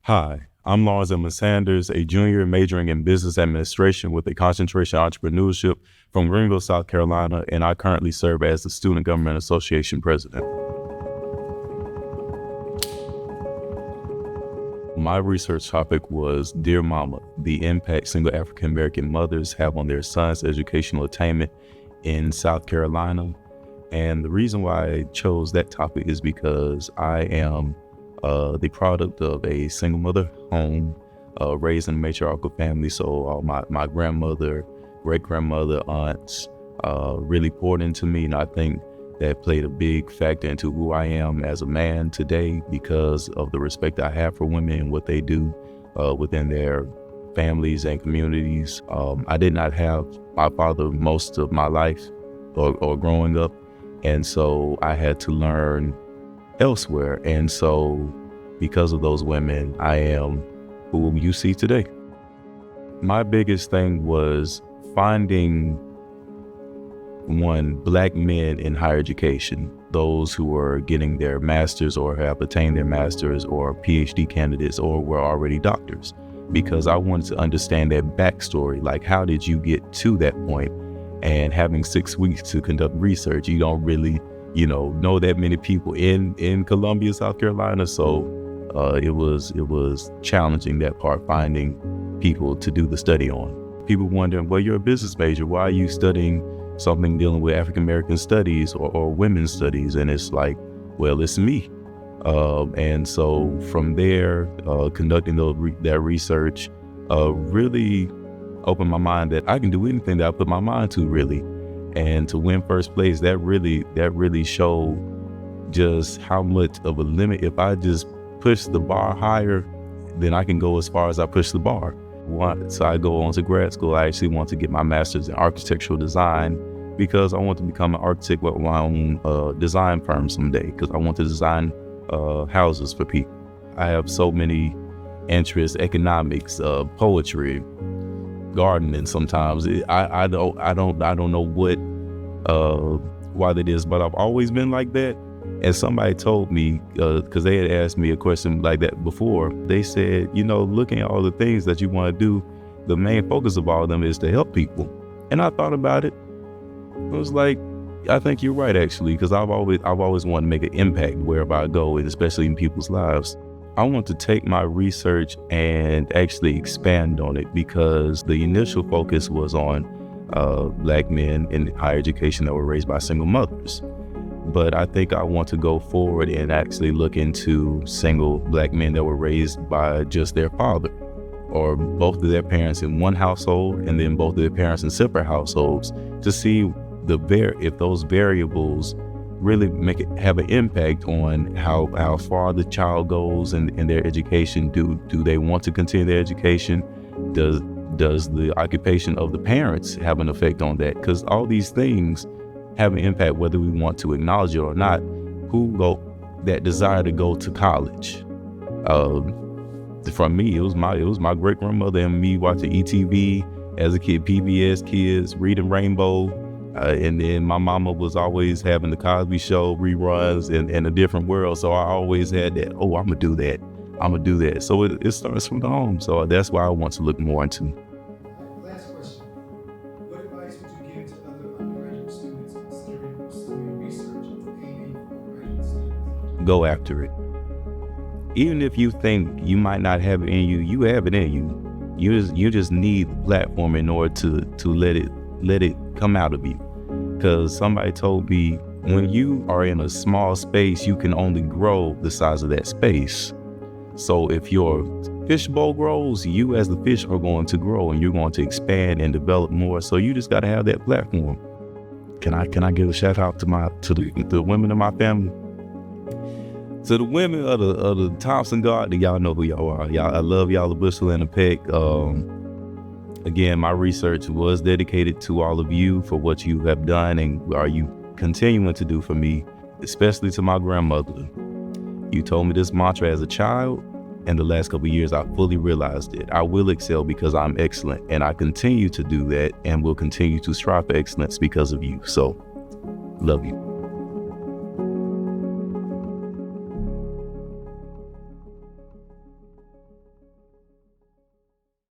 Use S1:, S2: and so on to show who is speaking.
S1: Hi, I'm Lawrenz Ellman-Sanders, a junior majoring in business administration with a concentration in entrepreneurship from Greenville, South Carolina, and I currently serve as the Student Government Association President. My research topic was Dear Mama, the impact single African American mothers have on their sons' educational attainment in South Carolina. And the reason why I chose that topic is because I am the product of a single mother home, raised in a matriarchal family. So my grandmother, great-grandmother, aunts really poured into me. And I think that played a big factor into who I am as a man today because of the respect I have for women and what they do within their families and communities. I did not have my father most of my life or growing up. And so I had to learn elsewhere. And so because of those women, I am who you see today. My biggest thing was finding Black men in higher education, those who are getting their masters or have attained their masters or PhD candidates or were already doctors, because I wanted to understand that backstory. Like, how did you get to that point? And having 6 weeks to conduct research, you don't really know that many people in Columbia, South Carolina. So it was challenging, that part, finding people to do the study on. People wondering, well, you're a business major, why are you studying something dealing with African American studies or women's studies? And it's like, well, it's me. And so from there, conducting that research really opened my mind that I can do anything that I put my mind to, really. And to win first place, that really showed just how much of a limit. If I just push the bar higher, then I can go as far as I push the bar. Once I go on to grad school, I actually want to get my master's in architectural design because I want to become an architect with my own design firm someday, because I want to design houses for people. I have so many interests: economics, poetry, gardening. Sometimes I don't know why that is, but I've always been like that. And somebody told me, because they had asked me a question like that before, they said, looking at all the things that you want to do, the main focus of all of them is to help people. And I thought about it. I was like, I think you're right, actually, because I've always wanted to make an impact wherever I go, and especially in people's lives. I want to take my research and actually expand on it, because the initial focus was on Black men in higher education that were raised by single mothers. But I think I want to go forward and actually look into single Black men that were raised by just their father or both of their parents in one household, and then both of their parents in separate households, to see if those variables really have an impact on how far the child goes in their education. Do they want to continue their education? Does the occupation of the parents have an effect on that? Because all these things have an impact whether we want to acknowledge it or not. That desire to go to college. From me, it was my great grandmother and me watching ETV as a kid, PBS Kids, Reading Rainbow. And then my mama was always having the Cosby Show reruns and A Different World. So I always had that, I'm going to do that. So it starts from the home. So that's why I want to look more into.
S2: Last question. What advice would you give to other undergraduate students considering pursuing research aiming for graduate studies?
S1: Go after it. Even if you think you might not have it in you, you have it in you. You just need the platform in order to let it come out of you. Because somebody told me, when you are in a small space, you can only grow the size of that space. So if your fishbowl grows, you as the fish are going to grow, and you're going to expand and develop more. So you just got to have that platform. Can I give a shout out to the women in my family? To the women of the Thompson Garden, y'all know who y'all are. I love y'all, the Bushel and the Peck. Again, my research was dedicated to all of you for what you have done and are you continuing to do for me, especially to my grandmother. You told me this mantra as a child, and the last couple of years I fully realized it. I will excel because I'm excellent, and I continue to do that and will continue to strive for excellence because of you. So, love you.